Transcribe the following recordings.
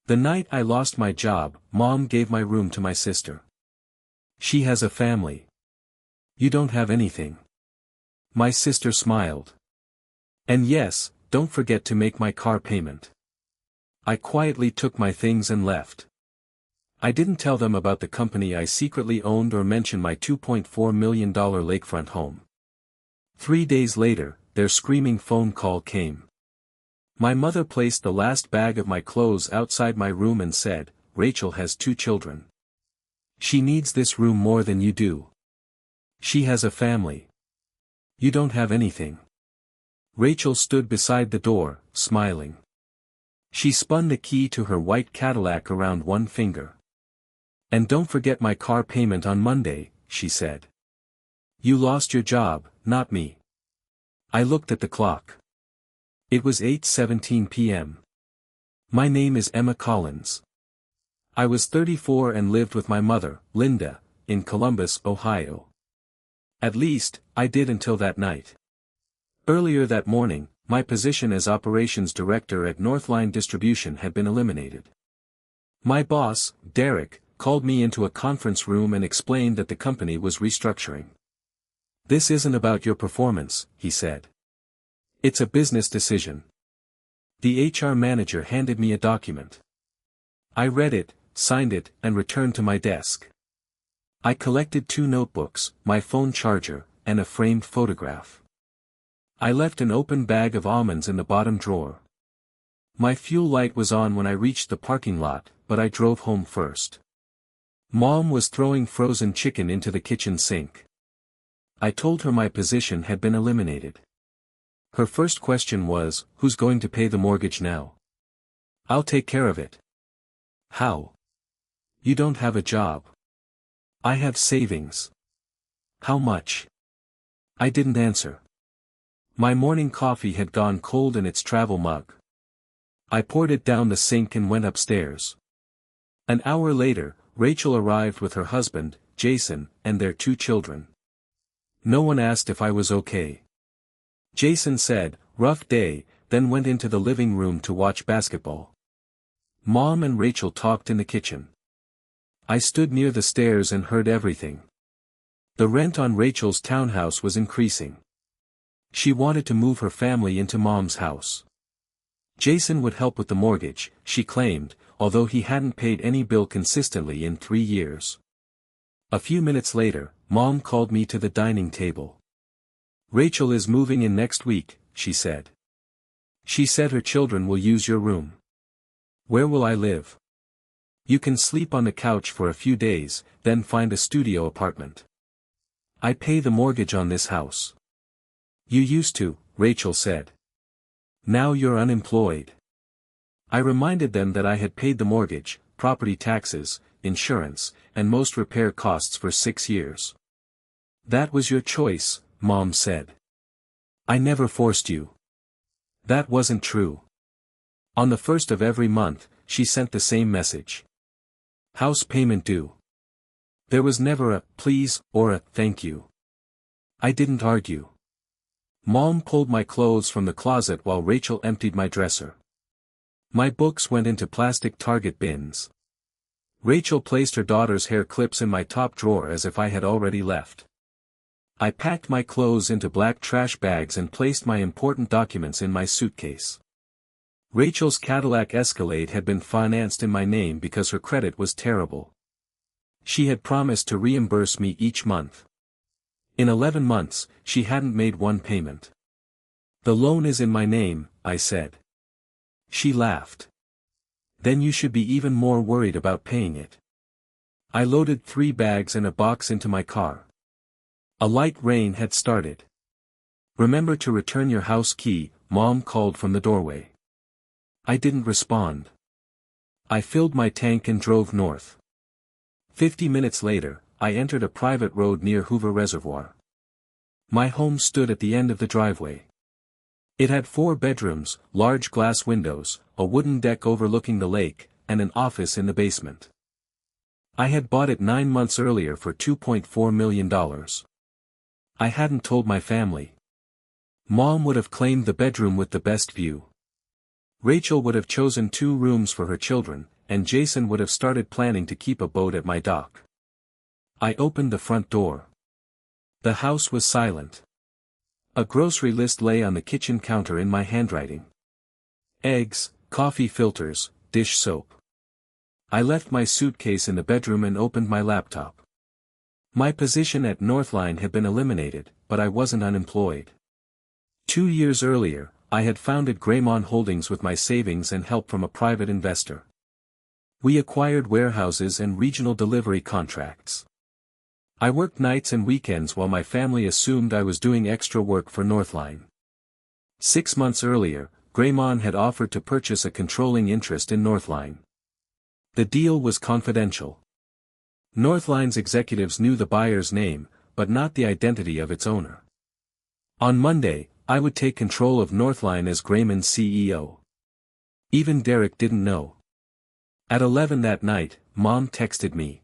The night I lost my job, Mom gave my room to my sister. She has a family. You don't have anything. My sister smiled. And yes, don't forget to make my car payment. I quietly took my things and left. I didn't tell them about the company I secretly owned or mention my $2.4 million lakefront home. 3 days later, their screaming phone call came. My mother placed the last bag of my clothes outside my room and said, "Rachel has 2 children. She needs this room more than you do. She has a family. You don't have anything." Rachel stood beside the door, smiling. She spun the key to her white Cadillac around one finger. "And don't forget my car payment on Monday," she said. "You lost your job, not me." I looked at the clock. It was 8:17 p.m. My name is Emma Collins. I was 34 and lived with my mother, Linda, in Columbus, Ohio. At least, I did until that night. Earlier that morning, my position as operations director at Northline Distribution had been eliminated. My boss, Derek, called me into a conference room and explained that the company was restructuring. "This isn't about your performance," he said. "It's a business decision." The HR manager handed me a document. I read it, signed it, and returned to my desk. I collected 2 notebooks, my phone charger, and a framed photograph. I left an open bag of almonds in the bottom drawer. My fuel light was on when I reached the parking lot, but I drove home first. Mom was throwing frozen chicken into the kitchen sink. I told her my position had been eliminated. Her first question was, "Who's going to pay the mortgage now?" "I'll take care of it." "How?" "You don't have a job." "I have savings." "How much?" I didn't answer. My morning coffee had gone cold in its travel mug. I poured it down the sink and went upstairs. An hour later, Rachel arrived with her husband, Jason, and their 2 children. No one asked if I was okay. Jason said, "Rough day," then went into the living room to watch basketball. Mom and Rachel talked in the kitchen. I stood near the stairs and heard everything. The rent on Rachel's townhouse was increasing. She wanted to move her family into Mom's house. Jason would help with the mortgage, she claimed, although he hadn't paid any bill consistently in 3 years. A few minutes later, Mom called me to the dining table. "Rachel is moving in next week," she said. "She said her children will use your room." "Where will I live?" "You can sleep on the couch for a few days, then find a studio apartment. I pay the mortgage on this house." "You used to," Rachel said. "Now you're unemployed." I reminded them that I had paid the mortgage, property taxes, insurance, and most repair costs for 6 years. "That was your choice," Mom said. "I never forced you." That wasn't true. On the 1st of every month, she sent the same message. "House payment due." There was never a "please" or a "thank you." I didn't argue. Mom pulled my clothes from the closet while Rachel emptied my dresser. My books went into plastic Target bins. Rachel placed her daughter's hair clips in my top drawer as if I had already left. I packed my clothes into black trash bags and placed my important documents in my suitcase. Rachel's Cadillac Escalade had been financed in my name because her credit was terrible. She had promised to reimburse me each month. In 11 months, she hadn't made one payment. "The loan is in my name," I said. She laughed. "Then you should be even more worried about paying it." I loaded 3 bags and a box into my car. A light rain had started. "Remember to return your house key," Mom called from the doorway. I didn't respond. I filled my tank and drove north. 50 minutes later, I entered a private road near Hoover Reservoir. My home stood at the end of the driveway. It had 4 bedrooms, large glass windows, a wooden deck overlooking the lake, and an office in the basement. I had bought it 9 months earlier for $2.4 million. I hadn't told my family. Mom would have claimed the bedroom with the best view. Rachel would have chosen 2 rooms for her children, and Jason would have started planning to keep a boat at my dock. I opened the front door. The house was silent. A grocery list lay on the kitchen counter in my handwriting. Eggs, coffee filters, dish soap. I left my suitcase in the bedroom and opened my laptop. My position at Northline had been eliminated, but I wasn't unemployed. 2 years earlier, I had founded Greymon Holdings with my savings and help from a private investor. We acquired warehouses and regional delivery contracts. I worked nights and weekends while my family assumed I was doing extra work for Northline. 6 months earlier, Greymon had offered to purchase a controlling interest in Northline. The deal was confidential. Northline's executives knew the buyer's name, but not the identity of its owner. On Monday, I would take control of Northline as Greymon's CEO. Even Derek didn't know. At 11 that night, Mom texted me.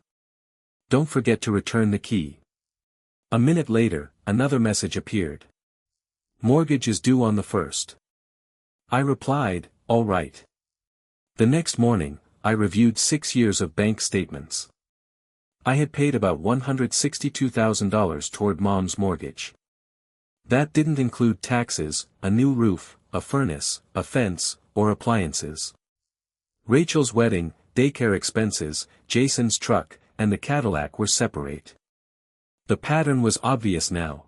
"Don't forget to return the key." A minute later, another message appeared. "Mortgage is due on the 1st. I replied, "All right." The next morning, I reviewed 6 years of bank statements. I had paid about $162,000 toward Mom's mortgage. That didn't include taxes, a new roof, a furnace, a fence, or appliances. Rachel's wedding, daycare expenses, Jason's truck, and the Cadillac were separate. The pattern was obvious now.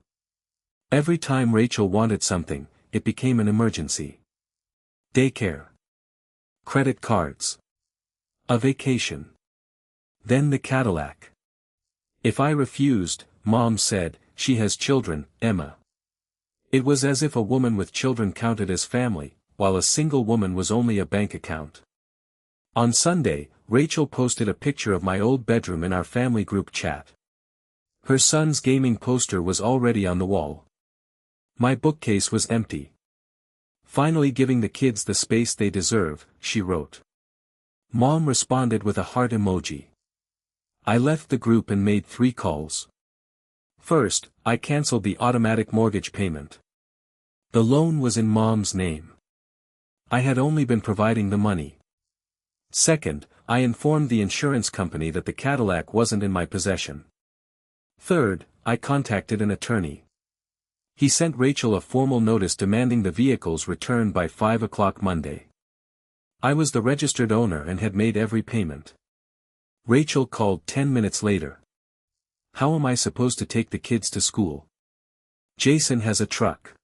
Every time Rachel wanted something, it became an emergency. Daycare. Credit cards. A vacation. Then the Cadillac. If I refused, Mom said, "She has children, Emma." It was as if a woman with children counted as family, while a single woman was only a bank account. On Sunday, Rachel posted a picture of my old bedroom in our family group chat. Her son's gaming poster was already on the wall. My bookcase was empty. "Finally giving the kids the space they deserve," she wrote. Mom responded with a heart emoji. I left the group and made 3 calls. First, I canceled the automatic mortgage payment. The loan was in Mom's name. I had only been providing the money. Second, I informed the insurance company that the Cadillac wasn't in my possession. Third, I contacted an attorney. He sent Rachel a formal notice demanding the vehicle's return by 5 o'clock Monday. I was the registered owner and had made every payment. Rachel called 10 minutes later. "How am I supposed to take the kids to school? Jason has a truck."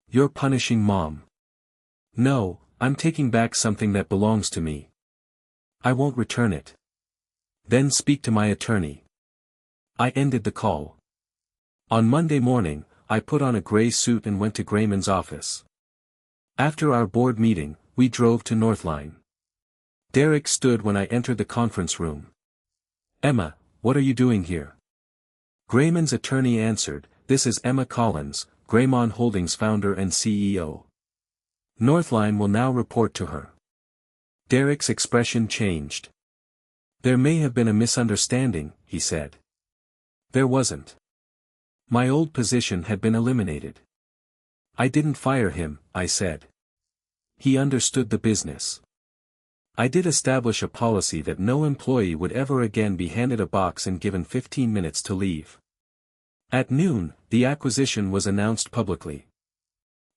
"You're punishing Mom." "No, I'm taking back something that belongs to me. I won't return it." "Then speak to my attorney." I ended the call. On Monday morning, I put on a gray suit and went to Greymon's office. After our board meeting, we drove to Northline. Derek stood when I entered the conference room. "Emma, what are you doing here?" Greymon's attorney answered, "This is Emma Collins, Greymon Holdings founder and CEO. Northline will now report to her." Derek's expression changed. "There may have been a misunderstanding," he said. There wasn't. My old position had been eliminated. "I didn't fire him," I said. "He understood the business. I did establish a policy that no employee would ever again be handed a box and given 15 minutes to leave." At noon, the acquisition was announced publicly.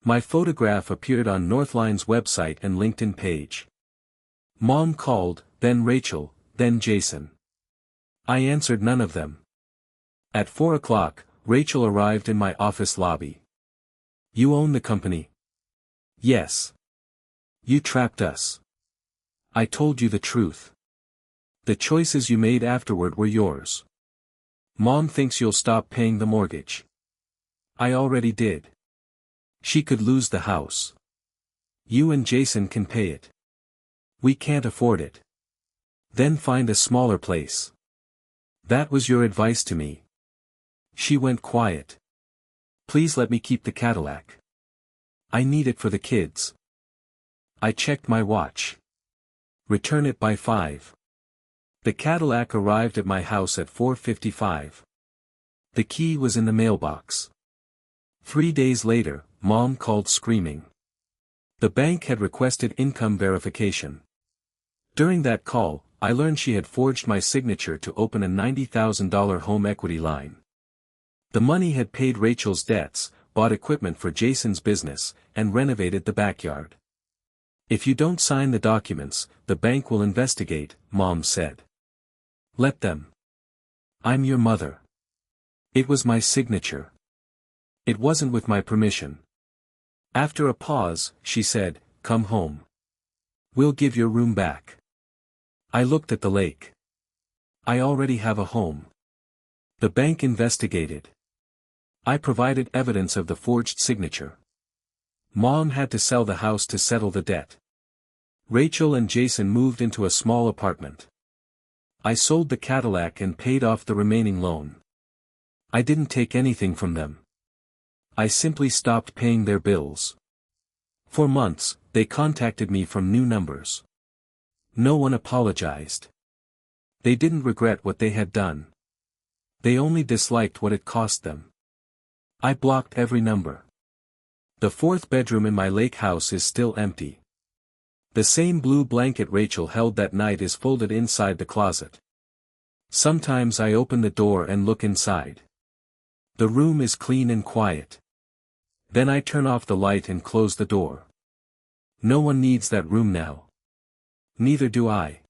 My photograph appeared on Northline's website and LinkedIn page. Mom called, then Rachel, then Jason. I answered none of them. At 4 o'clock, Rachel arrived in my office lobby. "You own the company?" "Yes. You trapped us. I told you the truth. The choices you made afterward were yours. Mom thinks you'll stop paying the mortgage." "I already did. She could lose the house. You and Jason can pay it." "We can't afford it." "Then find a smaller place." "That was your advice to me." She went quiet. "Please let me keep the Cadillac. I need it for the kids." I checked my watch. "Return it by 5. The Cadillac arrived at my house at 4:55. The key was in the mailbox. 3 days later, Mom called screaming. The bank had requested income verification. During that call, I learned she had forged my signature to open a $90,000 home equity line. The money had paid Rachel's debts, bought equipment for Jason's business, and renovated the backyard. "If you don't sign the documents, the bank will investigate," Mom said. "Let them. I'm your mother." It was my signature. It wasn't with my permission. After a pause, she said, "Come home. We'll give your room back." I looked at the lake. I already have a home. The bank investigated. I provided evidence of the forged signature. Mom had to sell the house to settle the debt. Rachel and Jason moved into a small apartment. I sold the Cadillac and paid off the remaining loan. I didn't take anything from them. I simply stopped paying their bills. For months, they contacted me from new numbers. No one apologized. They didn't regret what they had done. They only disliked what it cost them. I blocked every number. The fourth bedroom in my lake house is still empty. The same blue blanket Rachel held that night is folded inside the closet. Sometimes I open the door and look inside. The room is clean and quiet. Then I turn off the light and close the door. No one needs that room now. Neither do I.